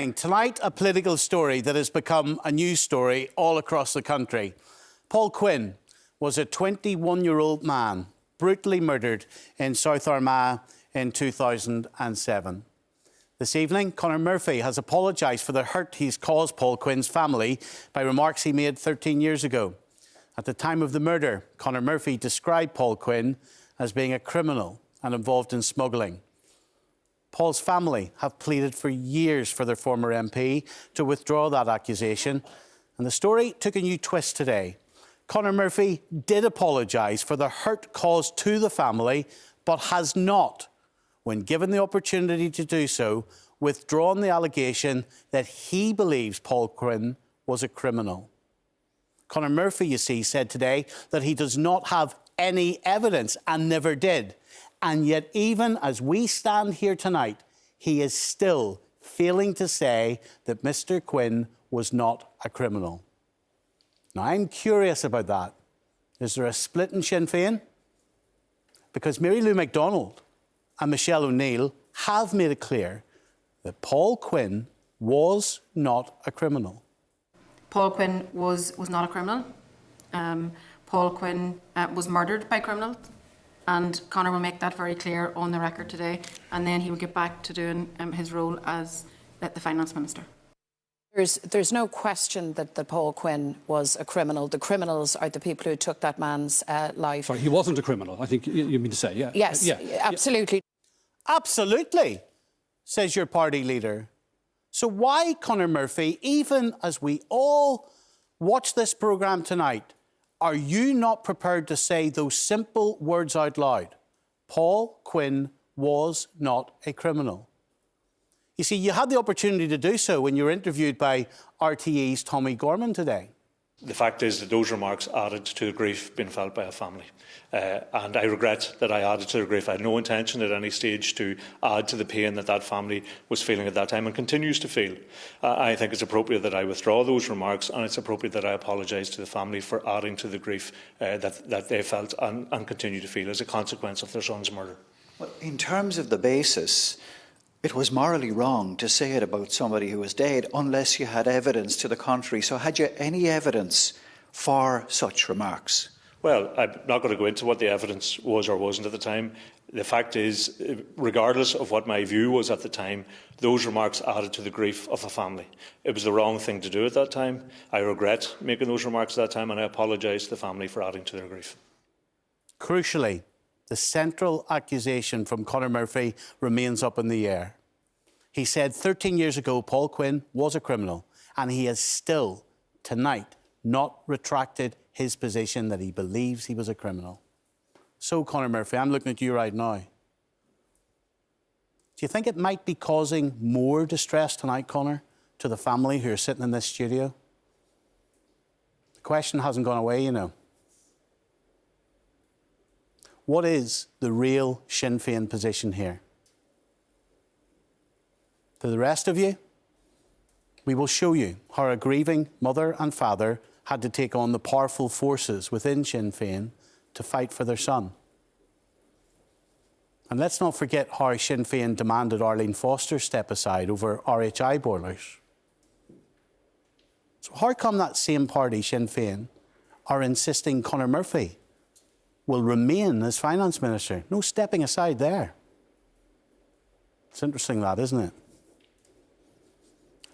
Tonight, a political story that has become a news story all across the country. Paul Quinn was a 21-year-old man brutally murdered in South Armagh in 2007. This evening, Conor Murphy has apologised for the hurt he's caused Paul Quinn's family by remarks he made 13 years ago. At the time of the murder, Conor Murphy described Paul Quinn as being a criminal and involved in smuggling. Paul's family have pleaded for years for their former MP to withdraw that accusation, and the story took a new twist today. Conor Murphy did apologise for the hurt caused to the family, but has not, when given the opportunity to do so, withdrawn the allegation that he believes Paul Quinn was a criminal. Conor Murphy, you see, said today that he does not have any evidence and never did. And yet, even as we stand here tonight, he is still failing to say that Mr Quinn was not a criminal. Now, I'm curious about that. Is there a split in Sinn Féin? Because Mary Lou MacDonald and Michelle O'Neill have made it clear that Paul Quinn was not a criminal. Paul Quinn was not a criminal. Paul Quinn was murdered by criminals. And Conor will make that very clear on the record today, and then he will get back to doing his role as the Finance Minister. There's no question that Paul Quinn was a criminal. The criminals are the people who took that man's life. Sorry, he wasn't a criminal, I think you mean to say, yeah? Yes, yeah. Absolutely. Absolutely, says your party leader. So why, Conor Murphy, even as we all watch this programme tonight, are you not prepared to say those simple words out loud? Paul Quinn was not a criminal. You see, you had the opportunity to do so when you were interviewed by RTE's Tommy Gorman today. The fact is that those remarks added to the grief being felt by a family. And I regret that I added to the grief. I had no intention at any stage to add to the pain that that family was feeling at that time and continues to feel. I think it's appropriate that I withdraw those remarks, and it's appropriate that I apologise to the family for adding to the grief that they felt and continue to feel as a consequence of their son's murder. Well, in terms of the basis, it was morally wrong to say it about somebody who was dead unless you had evidence to the contrary. So had you any evidence for such remarks? Well, I'm not going to go into what the evidence was or wasn't at the time. The fact is, regardless of what my view was at the time, those remarks added to the grief of a family. It was the wrong thing to do at that time. I regret making those remarks at that time, and I apologise to the family for adding to their grief. Crucially, the central accusation from Conor Murphy remains up in the air. He said 13 years ago Paul Quinn was a criminal, and he has still, tonight, not retracted his position that he believes he was a criminal. So, Conor Murphy, I'm looking at you right now. Do you think it might be causing more distress tonight, Conor, to the family who are sitting in this studio? The question hasn't gone away, you know. What is the real Sinn Féin position here? To the rest of you, we will show you how a grieving mother and father had to take on the powerful forces within Sinn Féin to fight for their son. And let's not forget how Sinn Féin demanded Arlene Foster step aside over RHI boilers. So how come that same party, Sinn Féin, are insisting Conor Murphy will remain as Finance Minister? No stepping aside there. It's interesting that, isn't it?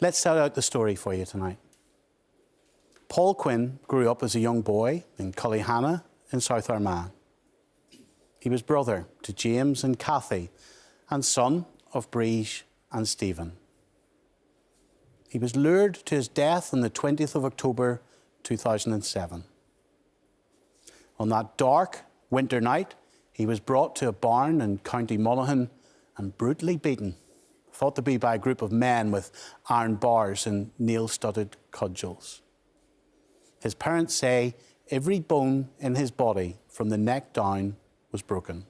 Let's set out the story for you tonight. Paul Quinn grew up as a young boy in Cullyhanna in South Armagh. He was brother to James and Cathy and son of Breege and Stephen. He was lured to his death on the 20th of October 2007. On that dark winter night, he was brought to a barn in County Monaghan and brutally beaten, thought to be by a group of men with iron bars and nail-studded cudgels. His parents say every bone in his body from the neck down was broken.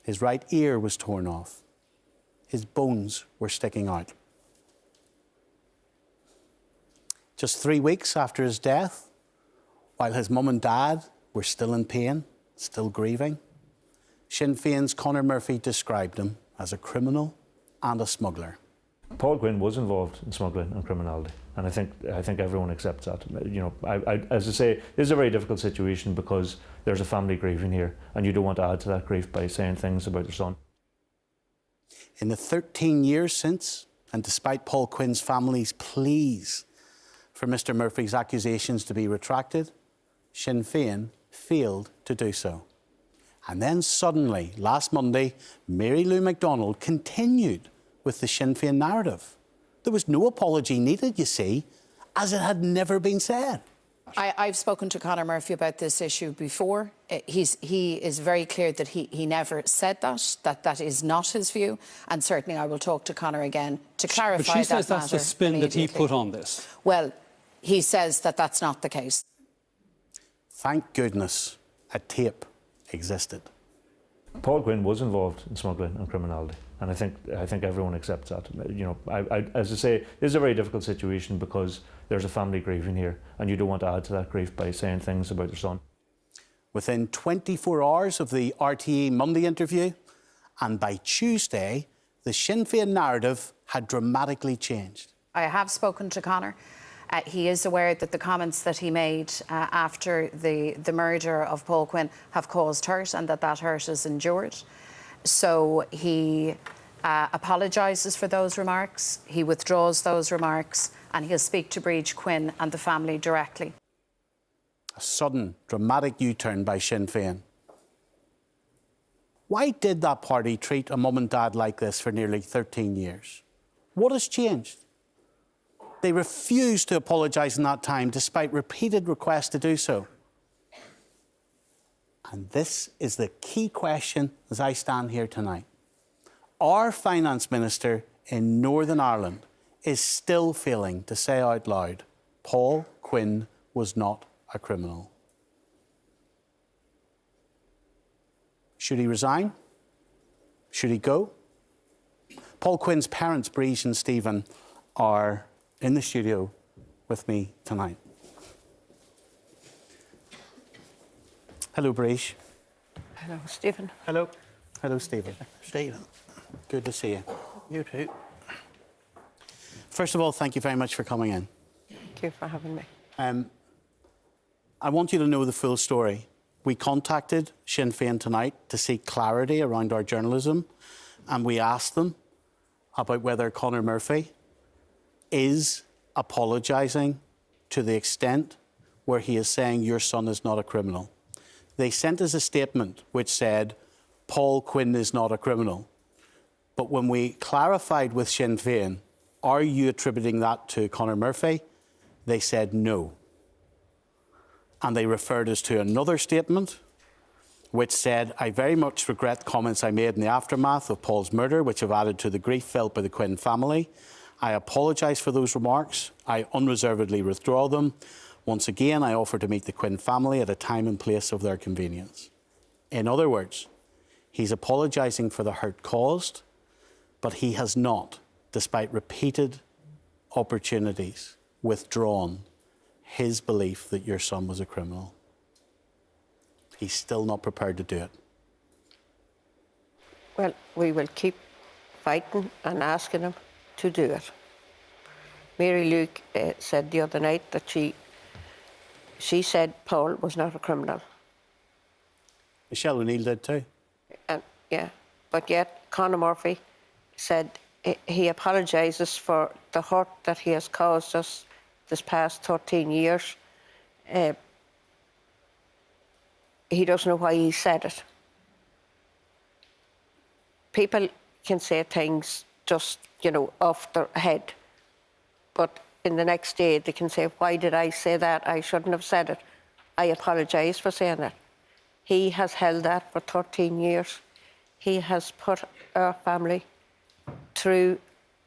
His right ear was torn off. His bones were sticking out. Just 3 weeks after his death, while his mum and dad were still in pain, still grieving, Sinn Féin's Conor Murphy described him as a criminal and a smuggler. Paul Quinn was involved in smuggling and criminality, and I think everyone accepts that. You know, as I say, this is a very difficult situation because there's a family grieving here, and you don't want to add to that grief by saying things about your son. In the 13 years since, and despite Paul Quinn's family's pleas for Mr Murphy's accusations to be retracted, Sinn Féin failed to do so. And then suddenly, last Monday, Mary Lou MacDonald continued with the Sinn Féin narrative. There was no apology needed, you see, as it had never been said. I've spoken to Conor Murphy about this issue before. He is very clear that he never said that is not his view, and certainly I will talk to Conor again to clarify that matter. But she says that's the spin that he put on this. Well, he says that that's not the case. Thank goodness a tape existed. Paul Quinn was involved in smuggling and criminality, and I think everyone accepts that. You know, as I say, this is a very difficult situation because there's a family grieving here, and you don't want to add to that grief by saying things about your son. Within 24 hours of the RTE Monday interview, and by Tuesday, the Sinn Féin narrative had dramatically changed. I have spoken to Conor. He is aware that the comments that he made after the murder of Paul Quinn have caused hurt, and that hurt is endured. So he apologises for those remarks, he withdraws those remarks, and he'll speak to Breege, Quinn and the family directly. A sudden, dramatic U-turn by Sinn Féin. Why did that party treat a mum and dad like this for nearly 13 years? What has changed? They refused to apologise in that time, despite repeated requests to do so. And this is the key question as I stand here tonight. Our Finance Minister in Northern Ireland is still failing to say out loud, Paul Quinn was not a criminal. Should he resign? Should he go? Paul Quinn's parents, Breege and Stephen, are in the studio with me tonight. Hello, Breege. Hello, Stephen. Hello. Hello, Stephen. Stephen. Good to see you. You too. First of all, thank you very much for coming in. Thank you for having me. I want you to know the full story. We contacted Sinn Féin tonight to seek clarity around our journalism, and we asked them about whether Conor Murphy is apologising to the extent where he is saying your son is not a criminal. They sent us a statement which said Paul Quinn is not a criminal. But when we clarified with Sinn Féin, are you attributing that to Conor Murphy? They said no. And they referred us to another statement which said, I very much regret comments I made in the aftermath of Paul's murder, which have added to the grief felt by the Quinn family. I apologise for those remarks. I unreservedly withdraw them. Once again, I offer to meet the Quinn family at a time and place of their convenience. In other words, he's apologising for the hurt caused, but he has not, despite repeated opportunities, withdrawn his belief that your son was a criminal. He's still not prepared to do it. Well, we will keep fighting and asking him to do it. Mary Luke said the other night that she said Paul was not a criminal. Michelle O'Neill did too. And yeah, but yet Conor Murphy said he apologises for the hurt that he has caused us this past 13 years. He doesn't know why he said it. People can say things just, you know, off their head. But in the next day, they can say, why did I say that? I shouldn't have said it. I apologise for saying it. He has held that for 13 years. He has put our family through,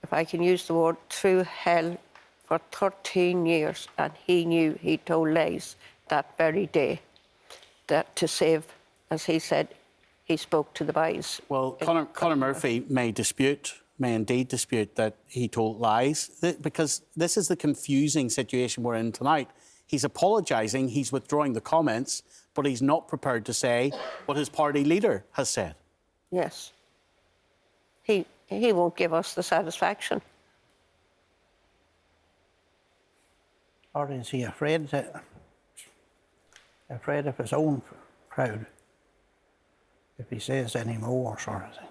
if I can use the word, through hell for 13 years. And he knew he told lies that very day that to save, as he said, he spoke to the boys. Well, Conor Murphy may indeed dispute that he told lies, because this is the confusing situation we're in tonight. He's apologising, he's withdrawing the comments, but he's not prepared to say what his party leader has said. Yes. He won't give us the satisfaction Or is he afraid of his own crowd if he says any more, sort of thing?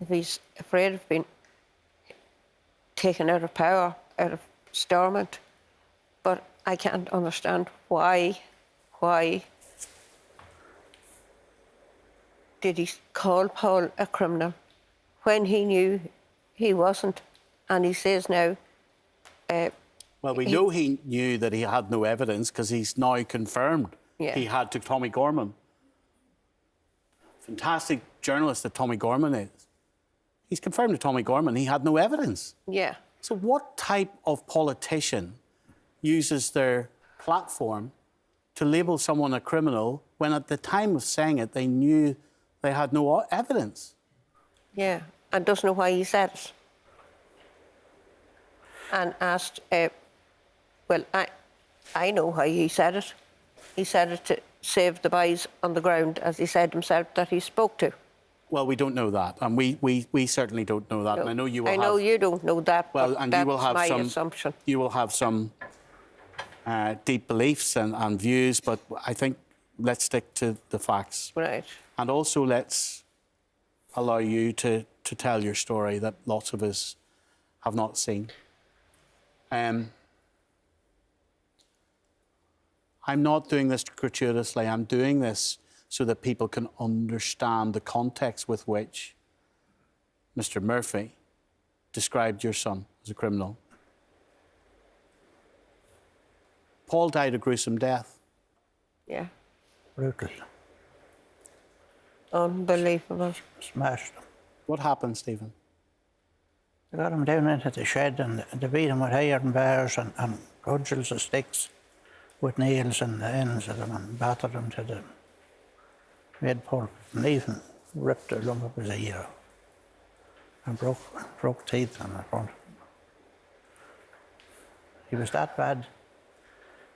If he's afraid of being taken out of power, out of Stormont, but I can't understand why did he call Paul a criminal when he knew he wasn't, and he says now. Well, we know he knew that he had no evidence because he's now confirmed he had to Tommy Gorman. Fantastic journalist that Tommy Gorman is. He's confirmed to Tommy Gorman he had no evidence. Yeah. So what type of politician uses their platform to label someone a criminal when at the time of saying it they knew they had no evidence? Yeah, and doesn't know why he said it. And asked, well, I know why he said it. He said it to save the boys on the ground, as he said himself, that he spoke to. Well, we don't know that, and we certainly don't know that. No. And I know you will. I know you don't know that. Well, but and that's you will have my some assumption. You will have some deep beliefs and views, but I think let's stick to the facts. Right. And also let's allow you to tell your story that lots of us have not seen. I'm not doing this gratuitously. I'm doing this so that people can understand the context with which Mr. Murphy described your son as a criminal. Paul died a gruesome death. Yeah. Brutal. Unbelievable. Smashed him. What happened, Stephen? They got him down into the shed and they beat him with iron bars and cudgels of sticks with nails in the ends of them and battered him to the mid pulp and even ripped a lump of his ear out and broke teeth in the front. He was that bad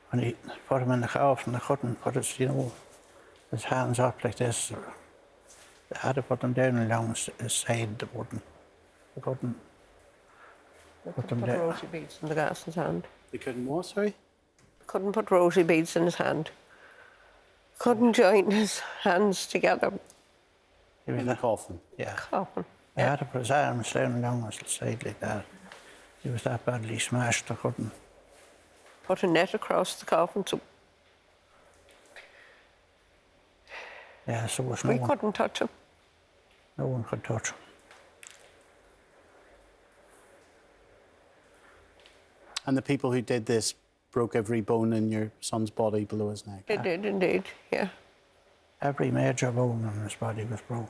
when he put him in the coffin. They couldn't put his, his hands up like this. They had to put them down along his side. They couldn't put them down. Rosy beads in the gas's hand. They couldn't what, sorry? Couldn't put rosy beads in his hand. Couldn't join his hands together. In the coffin? Yeah. Coffin. They had to put his arms down along his side like that. He was that badly smashed, they couldn't. Put a net across the coffin so Yeah, so was we couldn't touch him. No one could touch him. And the people who did this broke every bone in your son's body below his neck? They did indeed, yeah. Every major bone in his body was broken.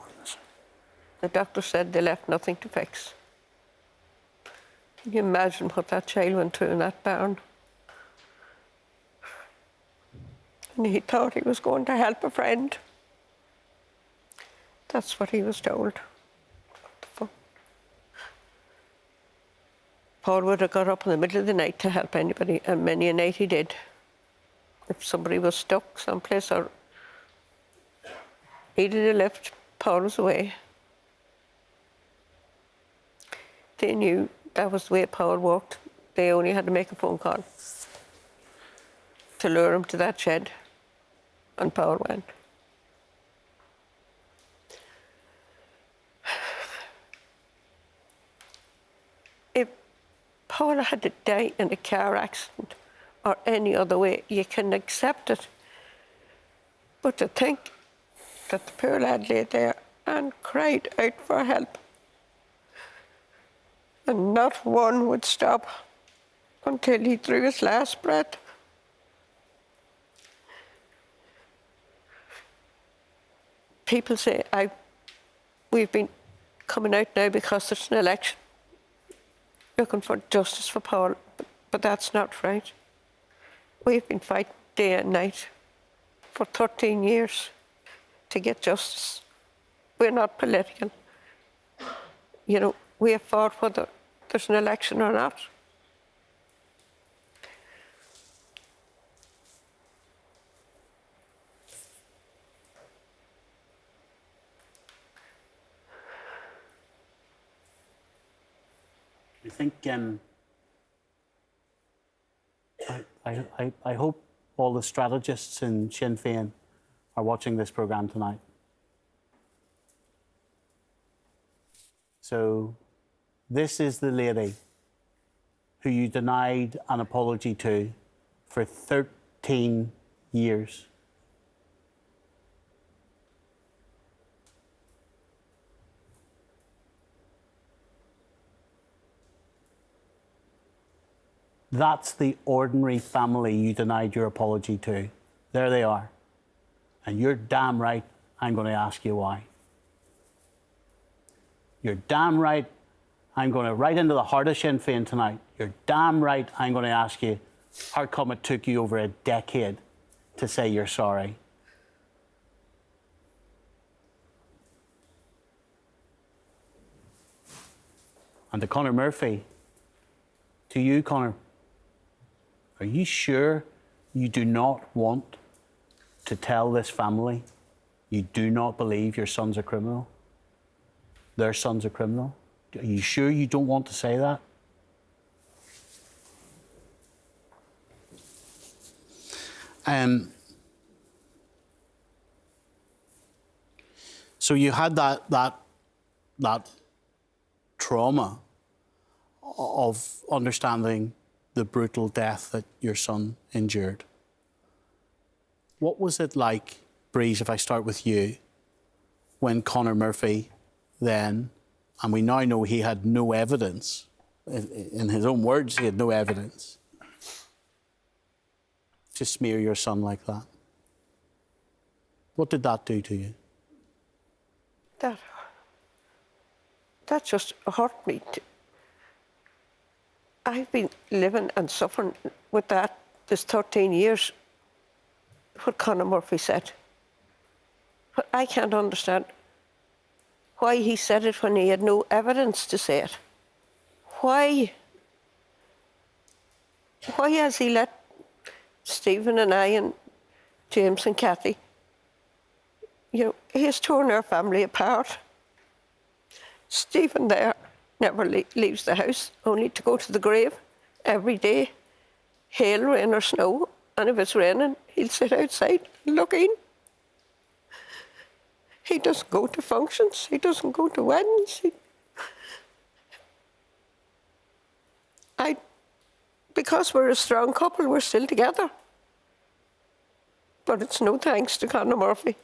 The doctor said they left nothing to fix. Can you imagine what that child went through in that barn? And he thought he was going to help a friend. That's what he was told. Paul would have got up in the middle of the night to help anybody, and many a night he did. If somebody was stuck someplace or needed a lift, Paul was away. They knew that was the way Paul worked. They only had to make a phone call to lure him to that shed, and Paul went. If Paul had to die in a car accident or any other way, you can accept it. But to think that the poor lad lay there and cried out for help, and not one would stop until he drew his last breath. People say, we've been coming out now because there's an election, looking for justice for Paul, but that's not right. We've been fighting day and night for 13 years to get justice. We're not political. We have fought whether there's an election or not. I think I hope all the strategists in Sinn Féin are watching this programme tonight. So this is the lady who you denied an apology to for 13 years. That's the ordinary family you denied your apology to. There they are. And you're damn right I'm going to ask you why. You're damn right I'm going to right into the heart of Sinn Féin tonight. You're damn right I'm going to ask you how come it took you over a decade to say you're sorry. And to Conor Murphy, to you, Conor, are you sure you do not want to tell this family you do not believe your son's a criminal? Their son's a criminal? Are you sure you don't want to say that? So you had that trauma of understanding the brutal death that your son endured. What was it like, Breege, if I start with you, when Conor Murphy then, and we now know he had no evidence, in his own words, he had no evidence, to smear your son like that? What did that do to you? That just hurt me. I've been living and suffering with that this 13 years, what Conor Murphy said. But I can't understand why he said it when he had no evidence to say it. Why has he let Stephen and I and James and Kathy, he has torn our family apart. Stephen there never leaves the house, only to go to the grave every day, hail, rain or snow, and if it's raining, he'll sit outside looking. He doesn't go to functions, he doesn't go to weddings. Because we're a strong couple, we're still together. But it's no thanks to Conor Murphy.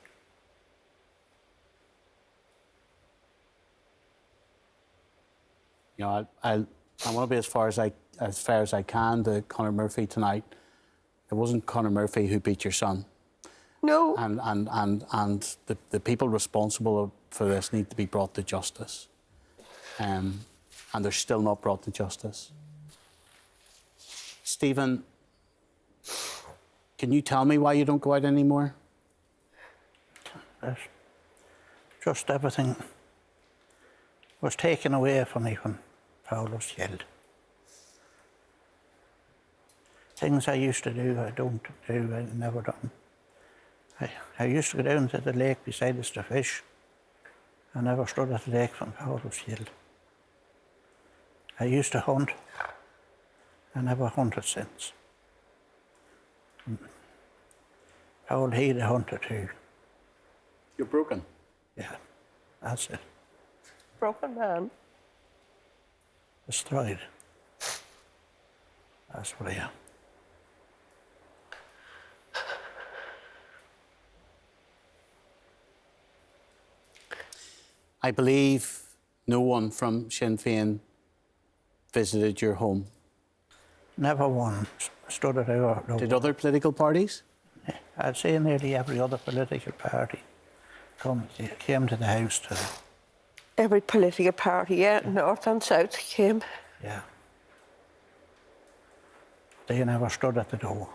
I want to be as fair as I can to Conor Murphy tonight. It wasn't Conor Murphy who beat your son. No. And the people responsible for this need to be brought to justice. And they're still not brought to justice. Stephen, can you tell me why you don't go out anymore? Just everything was taken away from me when Paul was killed. Things I used to do, I don't do, I've never done. I used to go down to the lake beside us to fish. I never stood at the lake when Paul was killed. I used to hunt. I never hunted since. Paul, he'd hunted too. You're broken. Yeah, that's it. Broken man. Destroyed. That's what I am. I believe no one from Sinn Féin visited your home. Never one stood at our door. Did other political parties? I'd say nearly every other political party came to the house to... Every political party, yeah, north and south came. Yeah. They never stood at the door.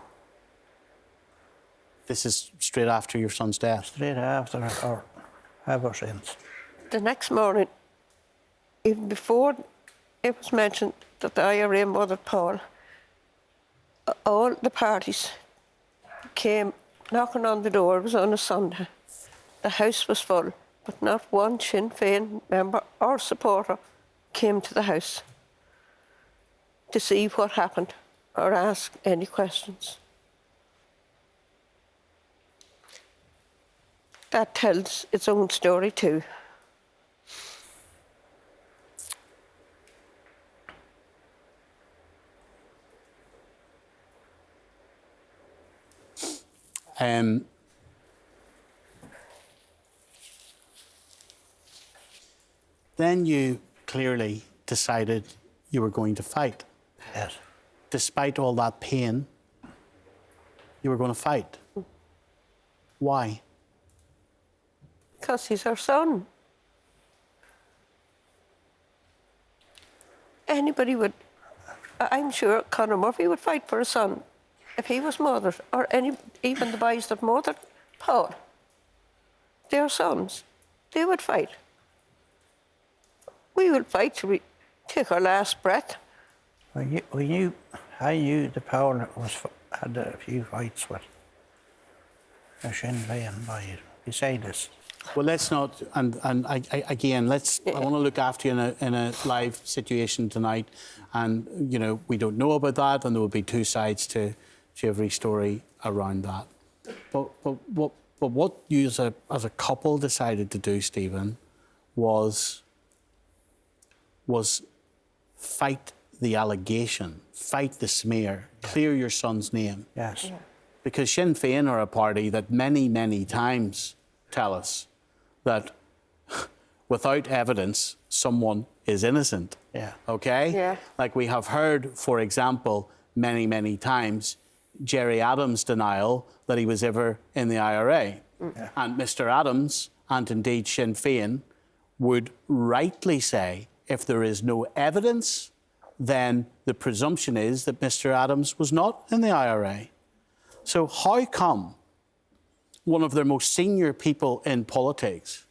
This is straight after your son's death? Straight after or ever since. The next morning, even before it was mentioned that the IRA murdered Paul, all the parties came knocking on the door. It was on a Sunday. The house was full, but not one Sinn Féin member or supporter came to the house to see what happened. or ask any questions. That tells its own story too. Then you clearly decided you were going to fight. Yes. Despite all that pain, you were going to fight. Why? Because he's our son. Anybody would, I'm sure Conor Murphy would fight for his son if he was mothered, or even the boys that mothered Paul. Their sons, they would fight. We would fight till we take our last breath. I knew that Paul had a few fights with a Sinn Féin boy beside us. Well, let's not, again, I want to look after you in a live situation tonight, and, you know, we don't know about that, and there will be two sides to every story around that. But what you as a couple decided to do, Stephen, was fight the allegation, fight the smear, clear your son's name. Yes. Yeah. Because Sinn Féin are a party that many, many times tell us that without evidence, someone is innocent. Yeah. Okay? Yeah. Like we have heard, for example, many, many times, Jerry Adams' denial that he was ever in the IRA. Yeah. And Mr Adams, and indeed Sinn Féin, would rightly say, if there is no evidence, then the presumption is that Mr Adams was not in the IRA. So how come one of their most senior people in politics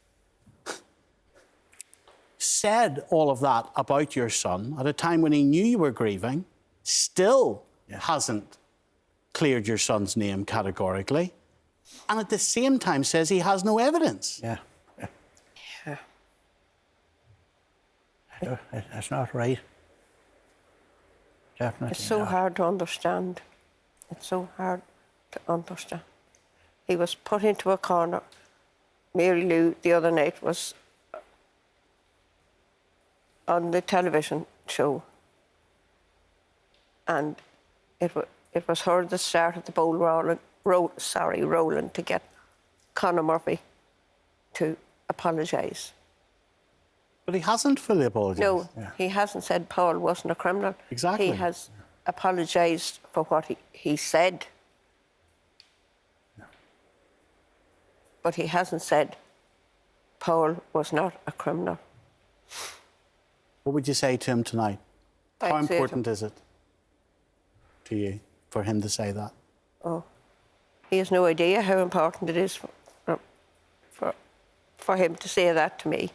said all of that about your son at a time when he knew you were grieving, still hasn't cleared your son's name categorically, and at the same time says he has no evidence? Yeah. That's not right. Definitely. It's so hard to understand. It's so hard to understand. He was put into a corner. Mary Lou the other night was on the television show, and it was her that started the ball rolling to get Conor Murphy to apologise. But he hasn't fully apologised. No, he hasn't said Paul wasn't a criminal. Exactly. He has apologised for what he said. No. But he hasn't said Paul was not a criminal. What would you say to him tonight? How important is it to you for him to say that? Oh, he has no idea how important it is for him to say that to me.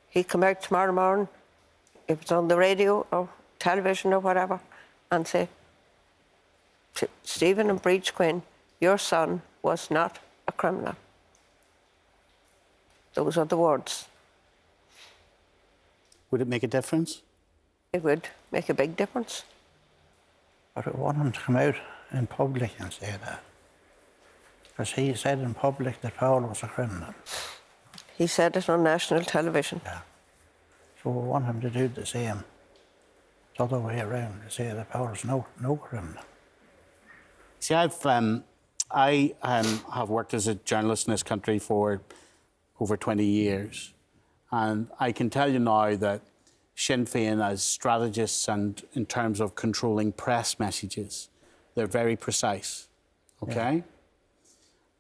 He'd come out tomorrow morning, if it's on the radio or television or whatever, and say to Stephen and Breege Quinn, your son was not a criminal. Those are the words. Would it make a difference? It would make a big difference. But I want him to come out in public and say that. Because he said in public that Paul was a criminal. He said it on national television. Yeah. So we want him to do the same, the other way around, to say that Paul's no criminal. See, I have worked as a journalist in this country for over 20 years, and I can tell you now that Sinn Féin, as strategists and in terms of controlling press messages, they're very precise, okay? Yeah.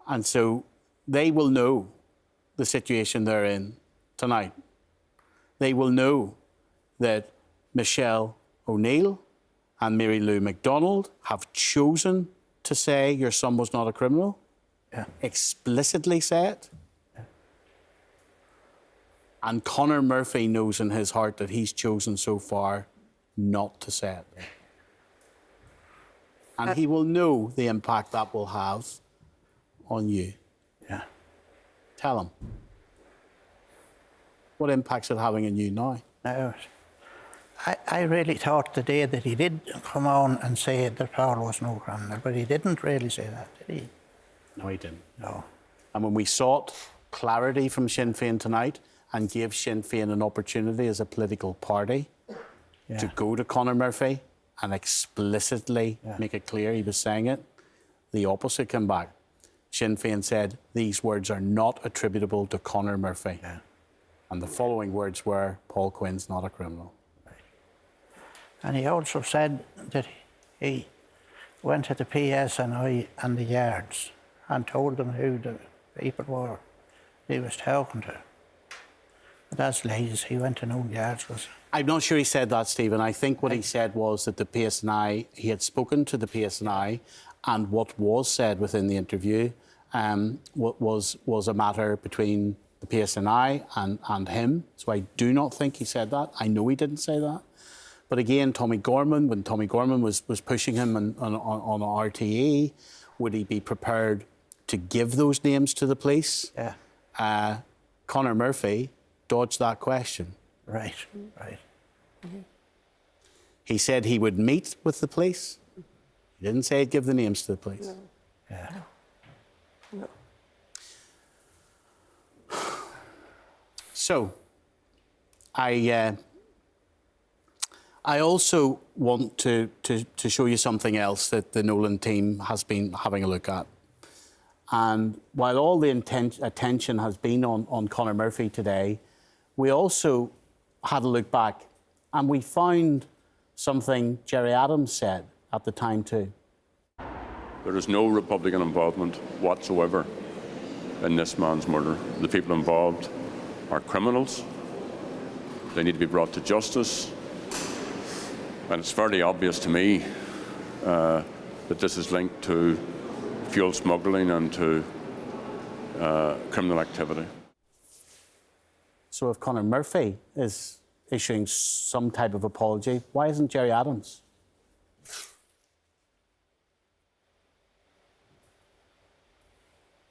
And so they will know the situation they're in tonight. They will know that Michelle O'Neill and Mary Lou McDonald have chosen to say your son was not a criminal, explicitly say it. Yeah. And Conor Murphy knows in his heart that he's chosen so far not to say it. And he will know the impact that will have on you. Yeah. Tell him. What impact's it having on you now? Now, I really thought the day that he did come on and say that Paul was no criminal, but he didn't really say that, did he? No, he didn't. No. And when we sought clarity from Sinn Féin tonight and gave Sinn Féin an opportunity as a political party to go to Conor Murphy and explicitly make it clear he was saying it, the opposite came back. Sinn Féin said these words are not attributable to Conor Murphy. Yeah. And the following words were, Paul Quinn's not a criminal. And he also said that he went to the PSNI and the yards and told them who the people were he was talking to. But that's lies. He went to no yards, was he? I'm not sure he said that, Stephen. I think what he said was that the PSNI, he had spoken to the PSNI, and what was said within the interview was a matter between the PSNI and him. So I do not think he said that. I know he didn't say that. But again, Tommy Gorman, when Tommy Gorman was pushing him on RTE, would he be prepared to give those names to the police? Yeah. Conor Murphy dodged that question. Right, right. He said he would meet with the police. He didn't say he'd give the names to the police. No. Yeah. No. So, I also want to show you something else that the Nolan team has been having a look at. And while all the attention has been on Conor Murphy today, we also had a look back and we found something Gerry Adams said at the time too. There is no Republican involvement whatsoever in this man's murder. The people involved are criminals. They need to be brought to justice. And it's fairly obvious to me that this is linked to fuel smuggling and to criminal activity. So if Conor Murphy is issuing some type of apology, why isn't Gerry Adams?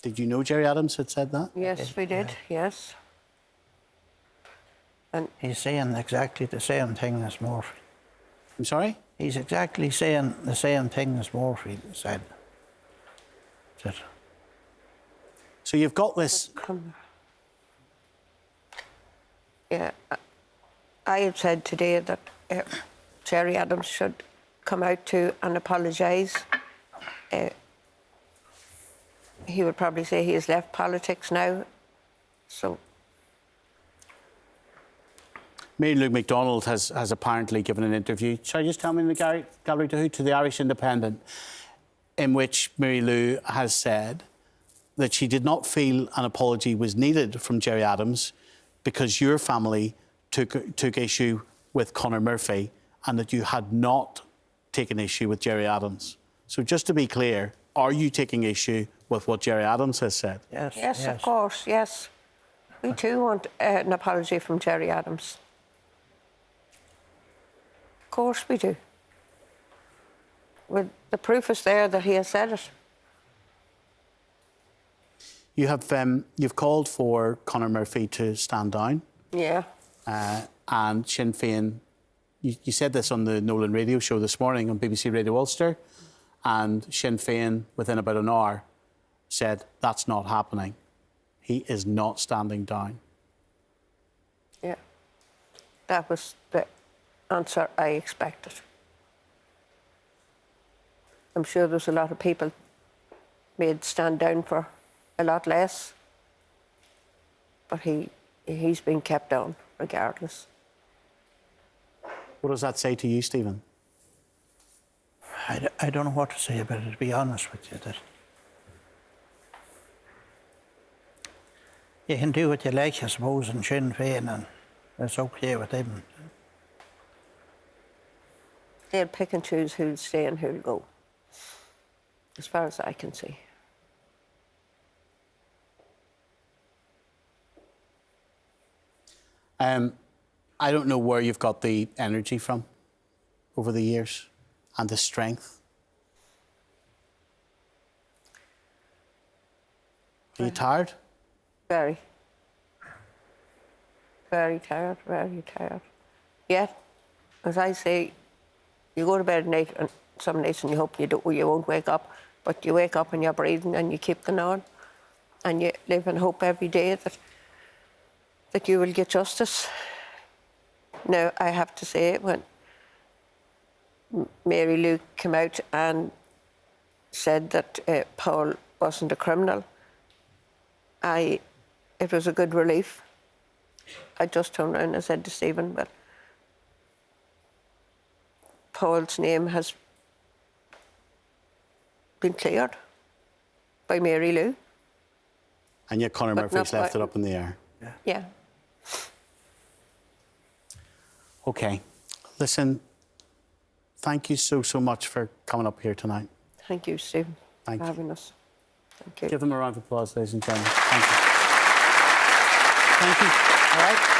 Did you know Gerry Adams had said that? Yes, we did, yes. And he's saying exactly the same thing as Murphy. I'm sorry? He's exactly saying the same thing as Murphy said. So you've got this... Yeah, I had said today that Gerry Adams should come out to and apologise. He would probably say he has left politics now, so... Mary Lou MacDonald has apparently given an interview. Shall I just tell me in the gallery to who? To the Irish Independent, in which Mary Lou has said that she did not feel an apology was needed from Gerry Adams because your family took issue with Conor Murphy and that you had not taken issue with Gerry Adams. So just to be clear, are you taking issue with what Gerry Adams has said? Yes, yes, of course, yes. We too want an apology from Gerry Adams. Of course we do. Well, the proof is there that he has said it. You have you've called for Conor Murphy to stand down. Yeah. And Sinn Féin, you said this on the Nolan radio show this morning on BBC Radio Ulster, and Sinn Féin, within about an hour, said that's not happening. He is not standing down. Yeah. That was the answer I expected. I'm sure there's a lot of people made stand down for a lot less, but he's been kept down regardless. What does that say to you, Stephen? I don't know what to say about it, to be honest with you. That you can do what you like, I suppose, in Sinn Féin, and it's okay with them. They'll pick and choose who'll stay and who'll go, as far as I can see. I don't know where you've got the energy from over the years and the strength. Are you tired? Very. Very tired, very tired. Yet, as I say, you go to bed at night and some nights and you hope you won't wake up, but you wake up and you're breathing and you keep going on, and you live in hope every day that you will get justice. Now, I have to say, when Mary Lou came out and said that Paul wasn't a criminal, it was a good relief. I just turned around and said to Stephen, well, Paul's name has been cleared by Mary Lou. And yet Conor Murphy's left it up in the air. Yeah. OK. Listen, thank you so much for coming up here tonight. Thank you, Stephen, Thank for you. having us. Thank you. Give them a round of applause, ladies and gentlemen. Thank you. Thank you. All right.